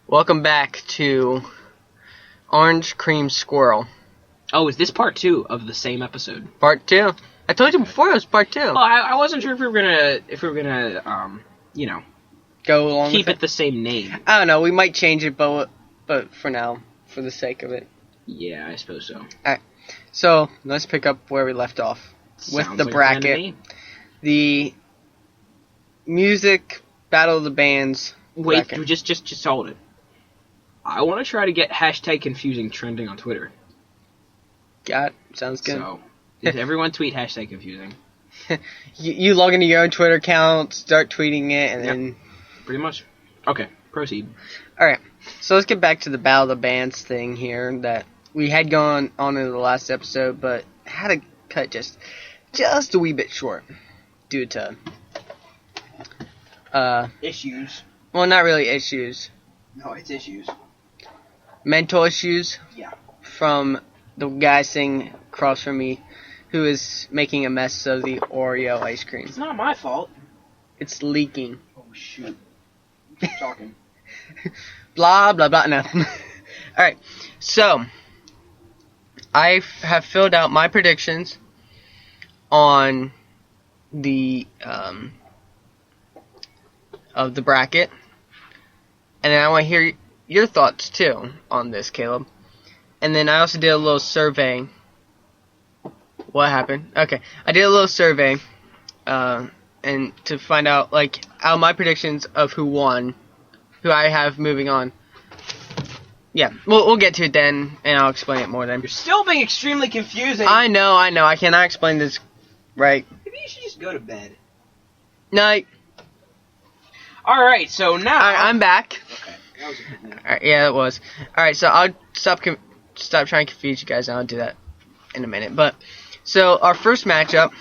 Welcome back to Orange Cream Squirrel. Oh, is this part 2 of the same episode? Part 2. I told you before it was part 2. Well, I wasn't sure if we were gonna, Go along keep with it the same name. I don't know. We might change it, but for now, for the sake of it. Yeah, I suppose so. Alright. So let's pick up where we left off with Sounds the like a plan to bracket. me. The music battle of the bands. Wait, bracket. just hold it. I want to try to get hashtag confusing trending on Twitter. Got it. Sounds good. So, does everyone tweet hashtag confusing? you log into your own Twitter account, start tweeting it, and then. Pretty much. Okay, proceed. Alright, so let's get back to the Battle of the Bands thing here that we had gone on in the last episode, but had to cut just a wee bit short due to Issues. well, not really issues, No, it's issues. mental issues Yeah. from the guy sitting across from me who is making a mess of the Oreo ice cream. It's not my fault. It's leaking. Oh, shoot. Keep talking. Blah, blah, blah. No. Alright, so I have filled out my predictions on the of the bracket, and then I want to hear your thoughts too on this, Caleb. And then I also did a little survey. What happened? Okay, I did a little survey, and to find out out my predictions of who won, who I have moving on. Yeah, we'll get to it then, and I'll explain it more then. You're still being extremely confusing. I know. I cannot explain this right. Maybe you should just go to bed. Night. Alright, so now... I'm back. Okay, that was a good nap. Alright, yeah, it was. Alright, so I'll stop trying to confuse you guys. I'll do that in a minute. But so our first matchup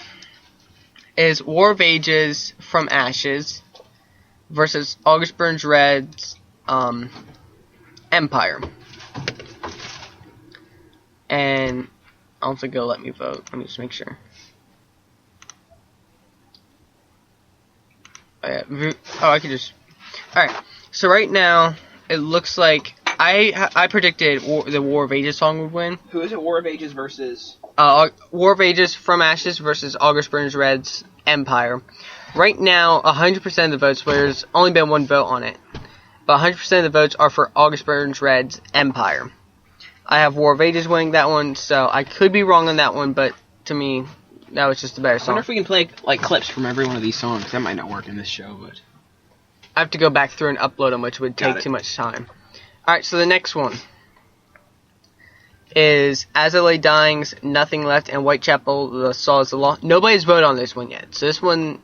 is War of Ages from Ashes versus August Burns Red's Empire. And I don't think it'll let me vote. Let me just make sure. I could just. Alright, so right now it looks like I predicted the War of Ages song would win. Who is it? War of Ages versus... War of Ages from Ashes versus August Burns Red's Empire. Right now, 100% of the votes, there's only been one vote on it, but 100% of the votes are for August Burns Red's Empire. I have War of Ages winning that one, so I could be wrong on that one, but to me, that was just a better I song. wonder if we can play clips from every one of these songs. That might not work in this show, but... I have to go back through and upload them, which would take Got it. too much time. Alright, so the next one is As I Lay Dying's Nothing Left and Whitechapel, The Saw is the Law. Nobody's voted on this one yet, so this one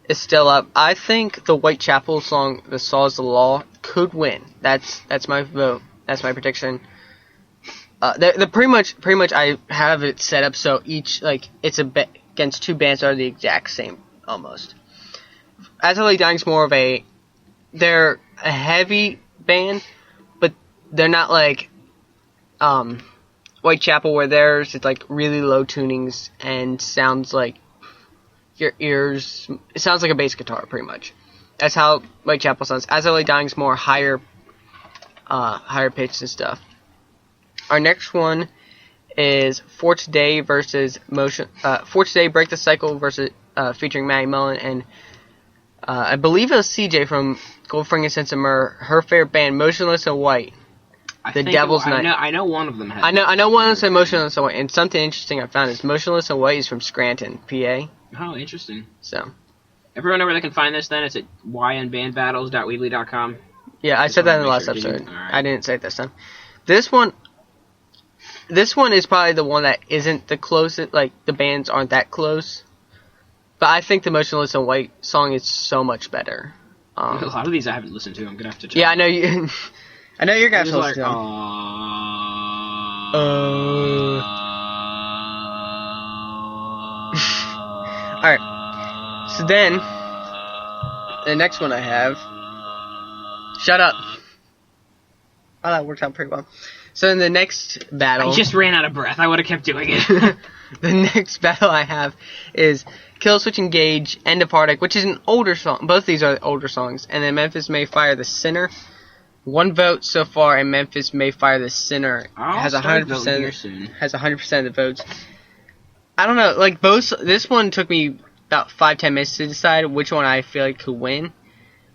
is still up. I think the Whitechapel song, The Saw is the Law, could win. That's my vote. That's my prediction. They're pretty much I have it set up so each, it's against two bands that are the exact same, almost. As I Lay Dying's more of they're a heavy band, but they're not Whitechapel where theirs it's really low tunings and sounds like your ears, it sounds like a bass guitar pretty much. That's how Whitechapel sounds. As I Lay Dying's more higher pitched and stuff. Our next one is For Today versus For Today Break the Cycle versus featuring Maddie Mullen and I believe it was CJ from Gold, Frankincense and Myrrh. Her favorite band, Motionless in White. The Devil's Night. I know one of them has. I know one of them said Motionless in White, and something interesting I found is Motionless in White is from Scranton, PA. Oh, interesting. So. Everyone know where they can find this then? It's at ynbandbattles.weebly.com. Yeah, I said that in the last Sure, episode. right. I didn't say it this time. This one is probably the one that isn't the closest, the bands aren't that close. But I think the Motionless in White song is so much better. A lot of these I haven't listened to. I'm going to have to check. Yeah, I know you. I know you're going to listen to them. Alright. So then, the next one I have. Shut up. Oh, that worked out pretty well. So in the next battle... I just ran out of breath. I would have kept doing it. The next battle I have is Kill Switch Engage, End of Heartache, which is an older song. Both these are older songs. And then Memphis May Fire, The Sinner 1 vote so far, and Memphis May Fire the Sinner has 100% here soon. has 100% of the votes. I don't know, like both. This one took me about 5-10 minutes to decide which one I feel like could win.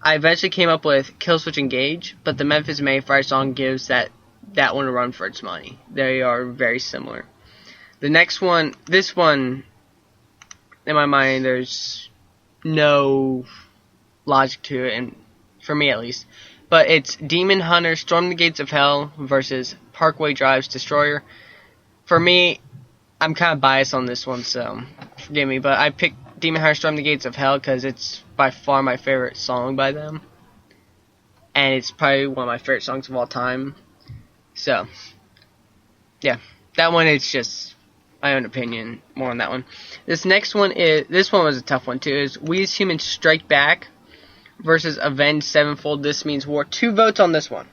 I eventually came up with Kill Switch Engage, but the Memphis May Fire song gives that one a run for its money. They are very similar. The next one, this one, in my mind, there's no logic to it, and for me at least. But it's Demon Hunter Storm the Gates of Hell versus Parkway Drive's Destroyer. For me, I'm kind of biased on this one, so forgive me. But I picked Demon Hunter Storm the Gates of Hell because it's by far my favorite song by them. And it's probably one of my favorite songs of all time. So, yeah. That one is just my own opinion. More on that one. This next one was a tough one too. Is We as Humans Strike Back versus Avenged Sevenfold, This Means War. 2 votes on this one.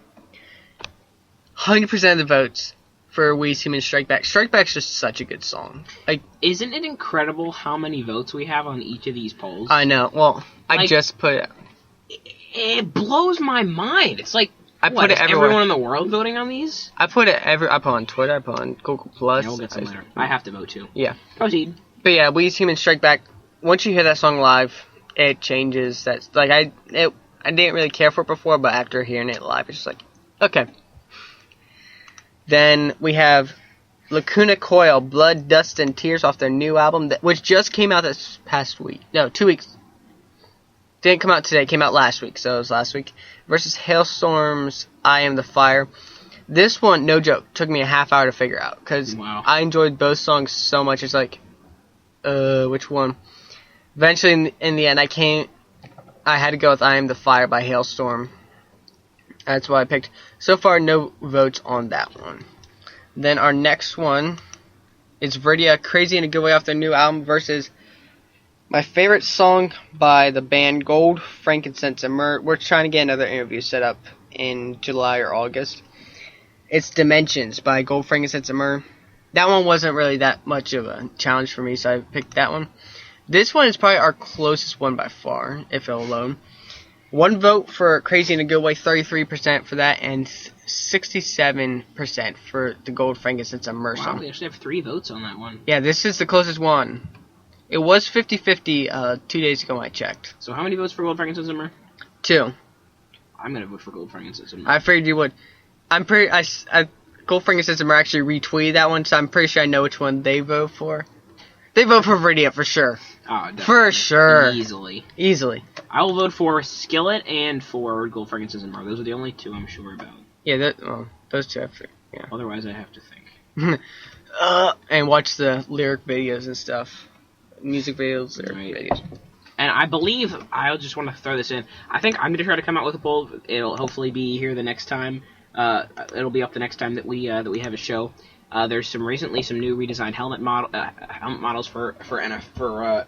100% of the votes for We as Humans Strike Back. Strike Back's just such a good song. Like, isn't it incredible how many votes we have on each of these polls? I know. Well, I just put it. It blows my mind. It's like, I put it everywhere. Everyone in the world voting on these? I put it I put on Twitter. I put on Google Plus. Yeah, we'll get some later. I have to vote too. Yeah. Proceed. But yeah, We as Humans Strike Back. Once you hear that song live, it changes. That's like I didn't really care for it before, but after hearing it live, it's just like, okay. Then we have Lacuna Coil, Blood, Dust, and Tears off their new album, which just came out this past week. No, 2 weeks. Didn't come out today, came out last week, so it was last week. Versus Hailstorm's I Am the Fire. This one, no joke, took me a half hour to figure out, because I enjoyed both songs so much. It's like, which one? Eventually, in the end, I had to go with I Am the Fire by Hailstorm. That's what I picked. So far, no votes on that one. Then our next one is Veridia, Crazy in a Good Way off their new album versus my favorite song by the band Gold, Frankincense, and Myrrh. We're trying to get another interview set up in July or August. It's Dimensions by Gold, Frankincense, and Myrrh. That one wasn't really that much of a challenge for me, so I picked that one. This one is probably our closest one by far, if alone. 1 vote for Crazy in a Good Way, 33% for that, and 67% for the Gold, Frankincense, and Myrrh song. Wow, we actually have 3 votes on that one. Yeah, this is the closest one. It was 50-50 2 days ago when I checked. So how many votes for Gold, Frankincense, and Myrrh? 2. I'm going to vote for Gold, Frankincense, and Myrrh. I figured you would. Gold, Frankincense, and Myrrh actually retweeted that one, so I'm pretty sure I know which one they vote for. They vote for Veridia for sure. Oh, definitely. For sure. Easily. I will vote for Skillet and for Gold, Frankincense, and Myrrh. Those are the only 2 I'm sure about. Yeah, those 2 yeah. Otherwise, I have to think. And watch the lyric videos and stuff. Music videos, lyric videos. And I believe, I just want to throw this in, I think I'm going to try to come out with a poll. It'll hopefully be here the next time. It'll be up the next time that we have a show. There's recently some new redesigned helmet models for NFL.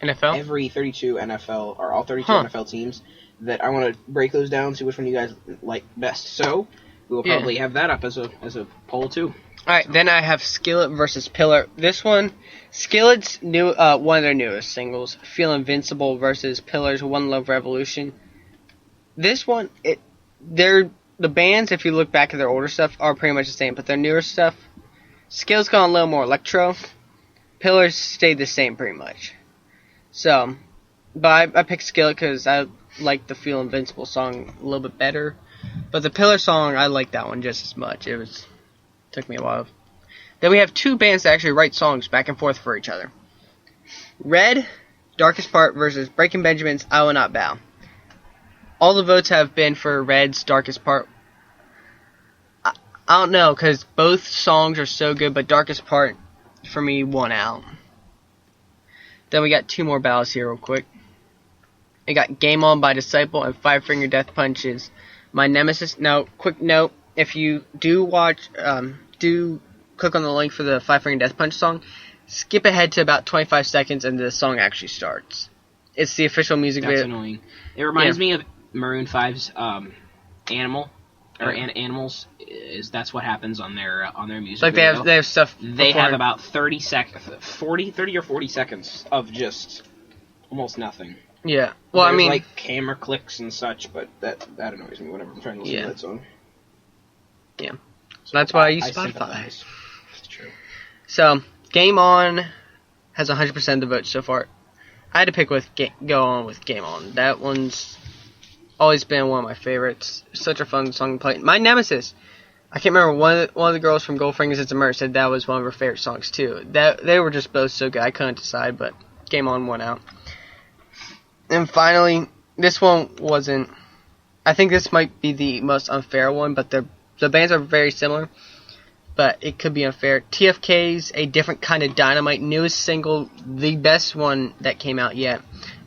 Every 32 NFL or all 32 NFL teams. That I want to break those down, see which one you guys like best. So we will probably have that up as a poll too. All right, then I have Skillet versus Pillar. This one, Skillet's new one of their newest singles, Feel Invincible versus Pillar's One Love Revolution. This one, the bands, if you look back at their older stuff, are pretty much the same, but their newer stuff, Skillet's gone a little more electro. Pillars stayed the same pretty much. So, but I picked Skillet because I like the Feel Invincible song a little bit better. But the Pillar song, I like that one just as much. Took me a while. Then we have 2 bands that actually write songs back and forth for each other. Red, Darkest Part versus Breaking Benjamin's I Will Not Bow. All the votes have been for Red's Darkest Part. I don't know, because both songs are so good, but Darkest Part, for me, won out. Then we got 2 more battles here real quick. We got Game On by Disciple and Five Finger Death Punches. My Nemesis. Now, quick note, if you do watch, do click on the link for the Five Finger Death Punch song, skip ahead to about 25 seconds and the song actually starts. It's the official music video. That's annoying. It reminds me of Maroon 5's Animal. Or Animals, that's what happens on their music video. Like they have stuff. They have about 30 or 40 seconds of just almost nothing. Yeah. Well, There's, I mean, like camera clicks and such, but that annoys me whenever I'm trying to listen to that song. Yeah. So that's why I use I Spotify. sympathize. It's true. So, Game On has 100% of the votes so far. I had to pick go on with Game On. That one's always been one of my favorites. Such a fun song to play. My nemesis. I can't remember, one of the girls from Goldfingers It's a Merc said that was one of her favorite songs too. They were just both so good. I couldn't decide, but Game On won out. And finally, this one wasn't. I think this might be the most unfair one, but the bands are very similar. But it could be unfair. TFK's A Different Kind of Dynamite, newest single, the best one that came out yet,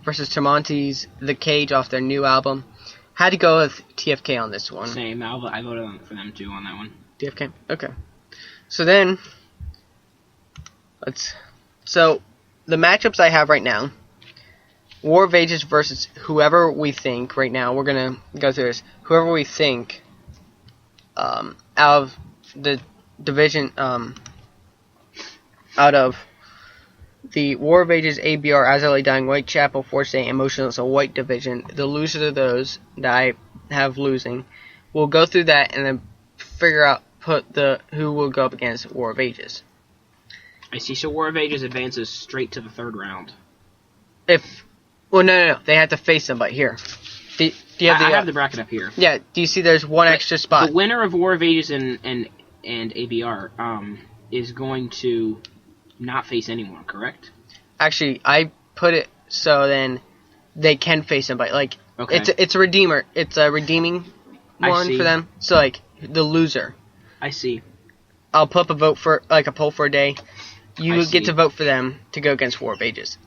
versus Tremonti's The Cage off their new album. Had to go with TFK on this one. Same. I voted for them too on that one. TFK. Okay. So then, So the matchups I have right now: War of Ages versus whoever we think. Right now, we're gonna go through this. Whoever we think, out of the division, out of the War of Ages, ABR, As I Lay Dying, Whitechapel, Force A, and Motionless, a white division, the losers of those that I have losing, we'll go through that and then figure out who will go up against War of Ages. I see. So War of Ages advances straight to the third round. No, they have to face somebody here. Do you have I have the bracket up here. Yeah. Do you see? There's one extra spot. The winner of War of Ages and ABR is going to not face anyone, correct? Actually, I put it so then they can face somebody. Like, okay. It's a redeemer. It's a redeeming one for them. So, like, the loser. I see. I'll put up a vote for, like, a poll for a day. You get to vote for them to go against War of Ages.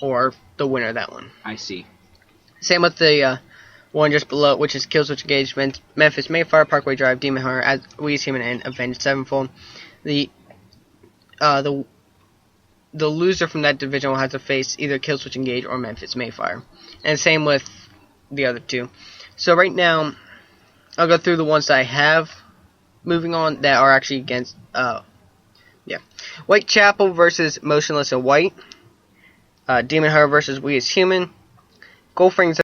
Or the winner of that one. I see. Same with the one just below, which is Killswitch Engage, Memphis, Mayfire, Parkway Drive, Demon Hunter, as We As Human, and Avenged Sevenfold. The loser from that division will have to face either Killswitch Engage or Memphis Mayfire. And same with the other two. So right now, I'll go through the ones that I have moving on that are actually against, Whitechapel versus Motionless and White. Demon Hunter versus We As Human. Goldfingers